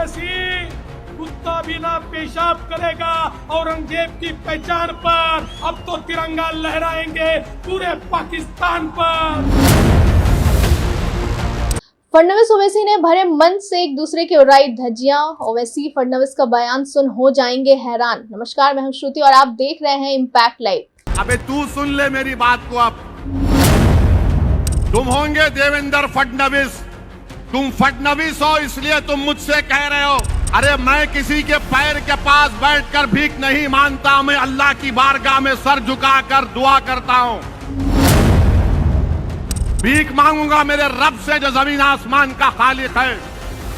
ओवैसी कुत्ता भी ना पेशाब करेगा औरंगजेब की पहचान पर। अब तो तिरंगा लहराएंगे पूरे पाकिस्तान पर। फडणवीस ओवैसी ने भरे मन से एक दूसरे की उड़ाई धज्जियां। ओवैसी फडणवीस का बयान सुन हो जाएंगे हैरान। नमस्कार, मैं हूं श्रुति और आप देख रहे हैं इंपैक्ट लाइव। अबे तू सुन ले मेरी बात को। अब तुम होंगे देवेंद्र फडणवीस, तुम फडणवीस हो इसलिए तुम मुझसे कह रहे हो। अरे मैं किसी के पैर के पास बैठकर भीख नहीं मांगता, मैं अल्लाह की बारगाह में सर झुकाकर दुआ करता हूं। भीख मांगूंगा मेरे रब से जो जमीन आसमान का खालिक है।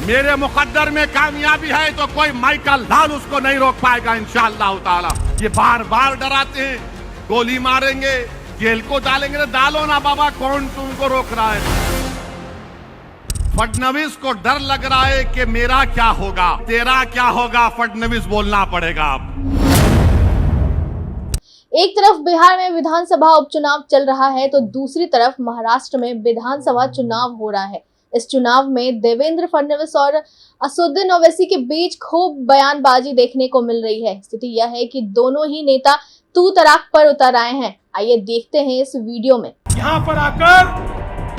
मेरे मुकद्दर में कामयाबी है तो कोई माइकल लाल उसको नहीं रोक पाएगा इंशाअल्लाह ताला। ये बार बार डराते हैं, गोली मारेंगे, जेल को डालेंगे। डालो ना बाबा, कौन तुमको रोक रहा है? फडणवीस को डर लग रहा है कि मेरा क्या होगा, तेरा क्या होगा। फडणवीस बोलना पड़ेगा अब। एक तरफ बिहार में विधानसभा उपचुनाव चल रहा है तो दूसरी तरफ महाराष्ट्र में विधानसभा चुनाव हो रहा है। इस चुनाव में देवेंद्र फडणवीस और असदुद्दीन ओवैसी के बीच खूब बयानबाजी देखने को मिल रही है। स्थिति यह है कि दोनों ही नेता तू तराक पर उतर आए हैं। आइए देखते हैं इस वीडियो में। यहाँ पर आकर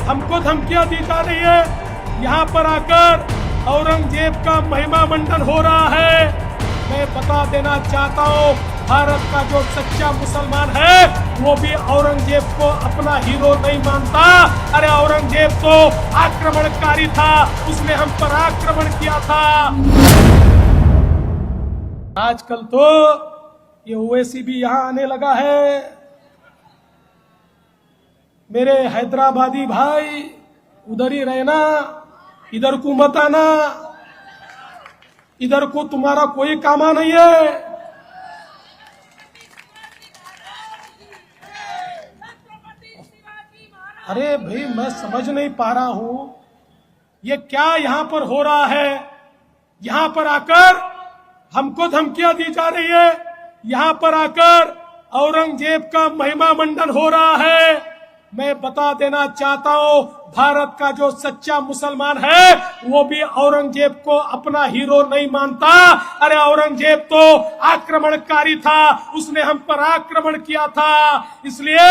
हमको धमकियां दी जा रही है। यहाँ पर आकर औरंगजेब का महिमा मंडन हो रहा है। मैं बता देना चाहता हूँ, भारत का जो सच्चा मुसलमान है वो भी औरंगजेब को अपना हीरो नहीं मानता। अरे औरंगजेब तो आक्रमणकारी था, उसने हम पर आक्रमण किया था। आजकल तो ये ओवैसी भी यहाँ आने लगा है। मेरे हैदराबादी भाई उधर ही रहना, इधर को मत आना, इधर को तुम्हारा कोई कामा नहीं है। अरे भाई मैं समझ नहीं पा रहा हूं ये क्या यहां पर हो रहा है। यहां पर आकर हमको धमकियां दी जा रही है। यहां पर आकर औरंगजेब का महिमा मंडन हो रहा है। मैं बता देना चाहता हूं, भारत का जो सच्चा मुसलमान है वो भी औरंगजेब को अपना हीरो नहीं मानता। अरे औरंगजेब तो आक्रमणकारी था, उसने हम पर आक्रमण किया था। इसलिए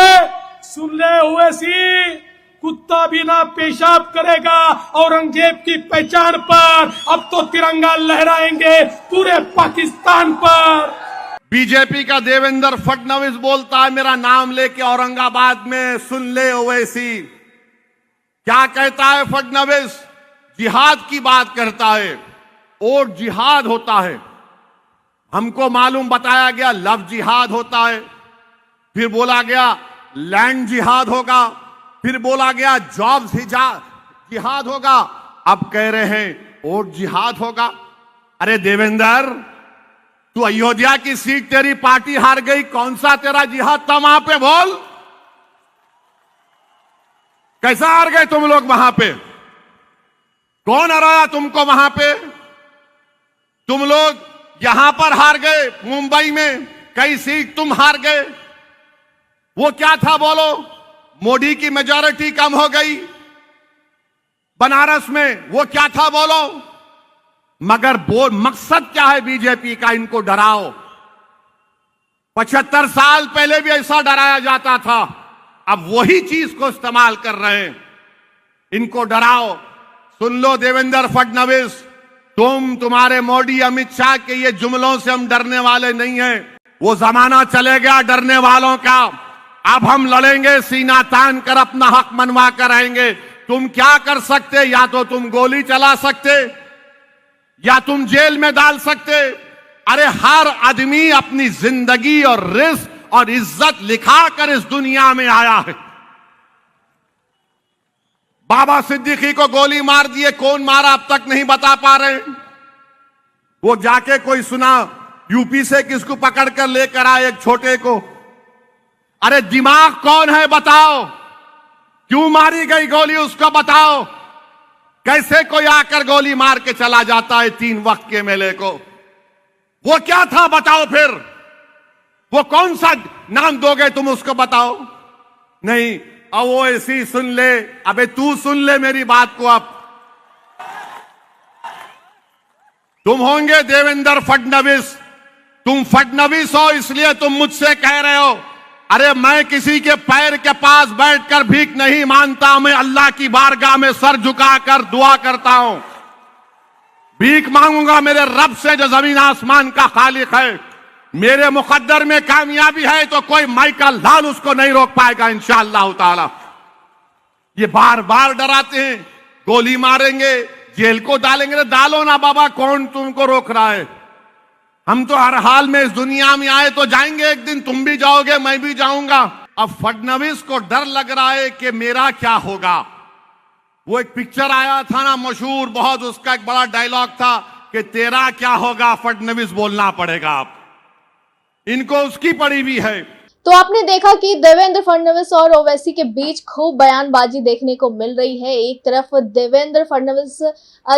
सुन ले ओवैसी, कुत्ता भी ना पेशाब करेगा औरंगजेब की पहचान पर। अब तो तिरंगा लहराएंगे पूरे पाकिस्तान पर। बीजेपी का देवेंद्र फडणवीस बोलता है मेरा नाम लेके औरंगाबाद में। सुन ले ओवैसी, क्या कहता है फडणवीस? जिहाद की बात करता है और जिहाद होता है। हमको मालूम बताया गया लव जिहाद होता है, फिर बोला गया लैंड जिहाद होगा, फिर बोला गया जॉब्स जिहाद होगा, अब कह रहे हैं और जिहाद होगा। अरे देवेंद्र, तू अयोध्या की सीट तेरी पार्टी हार गई, कौन सा तेरा जिहाद था वहां पे? बोल, कैसा हार गए तुम लोग वहां पे? कौन हराया तुमको वहां पे? तुम लोग यहां पर हार गए, मुंबई में कई सीट तुम हार गए। वो क्या था बोलो? मोदी की मेजॉरिटी कम हो गई। बनारस में वो क्या था बोलो? मगर वो मकसद क्या है बीजेपी का? इनको डराओ। 75 साल पहले भी ऐसा डराया जाता था, अब वही चीज को इस्तेमाल कर रहे हैं। इनको डराओ। सुन लो देवेंद्र फडणवीस, तुम्हारे मोदी अमित शाह के ये जुमलों से हम डरने वाले नहीं हैं। वो जमाना चले गया डरने वालों का। अब हम लड़ेंगे, सीना तान कर अपना हक मनवा कर रहेंगे। तुम क्या कर सकते? या तो तुम गोली चला सकते या तुम जेल में डाल सकते। अरे हर आदमी अपनी जिंदगी और रिस्क और इज्जत लिखा कर इस दुनिया में आया है। बाबा सिद्दीकी को गोली मार दिए, कौन मारा अब तक नहीं बता पा रहे। वो जाके कोई सुना यूपी से किसको पकड़ कर लेकर आए, एक छोटे को। अरे दिमाग कौन है बताओ? क्यों मारी गई गोली उसको बताओ? कैसे कोई आकर गोली मार के चला जाता है 3 वक्त के मेले को? वो क्या था बताओ फिर? वो कौन सा नाम दोगे तुम उसको बताओ? नहीं, अब वो ऐसी सुन ले। अबे तू सुन ले मेरी बात को। अब तुम होंगे देवेंद्र फडणवीस। तुम फडणवीस हो इसलिए तुम मुझसे कह रहे हो। अरे मैं किसी के पैर के पास बैठकर भीख नहीं मांगता, मैं अल्लाह की बारगाह में सर झुकाकर दुआ करता हूं। भीख मांगूंगा मेरे रब से जो जमीन आसमान का खालिक है। मेरे मुकद्दर में कामयाबी है तो कोई माइकल लाल उसको नहीं रोक पाएगा इंशाअल्लाह ताला। ये बार बार डराते हैं, गोली मारेंगे, जेल को डालेंगे। तो डालो ना बाबा, कौन तुमको रोक रहा है? हम तो हर हाल में इस दुनिया में आए तो जाएंगे एक दिन, तुम भी जाओगे मैं भी जाऊंगा। अब फडणवीस को डर लग रहा है कि मेरा क्या होगा। वो एक पिक्चर आया था ना मशहूर बहुत, उसका एक बड़ा डायलॉग था कि तेरा क्या होगा फडणवीस बोलना पड़ेगा। आप इनको उसकी पड़ी हुई है। तो आपने देखा कि देवेंद्र फडणवीस और ओवैसी के बीच खूब बयानबाजी देखने को मिल रही है। एक तरफ देवेंद्र फडणवीस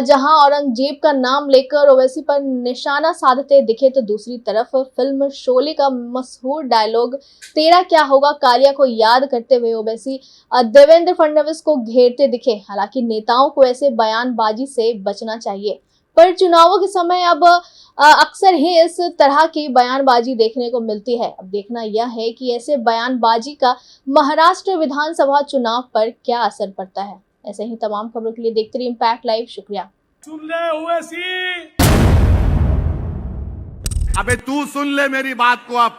जहां औरंगजेब का नाम लेकर ओवैसी पर निशाना साधते दिखे, तो दूसरी तरफ फिल्म शोले का मशहूर डायलॉग तेरा क्या होगा कालिया को याद करते हुए ओवैसी देवेंद्र फडणवीस को घेरते दिखे। हालांकि नेताओं को ऐसे बयानबाजी से बचना चाहिए, पर चुनावों के समय अब अक्सर ही इस तरह की बयानबाजी देखने को मिलती है। अब देखना यह है कि ऐसे बयानबाजी का महाराष्ट्र विधानसभा चुनाव पर क्या असर पड़ता है। ऐसे ही तमाम खबरों के लिए देखते रहिए इम्पैक्ट लाइव। शुक्रिया। सुन ले ओवैसी, अबे तू सुन ले मेरी बात को। अब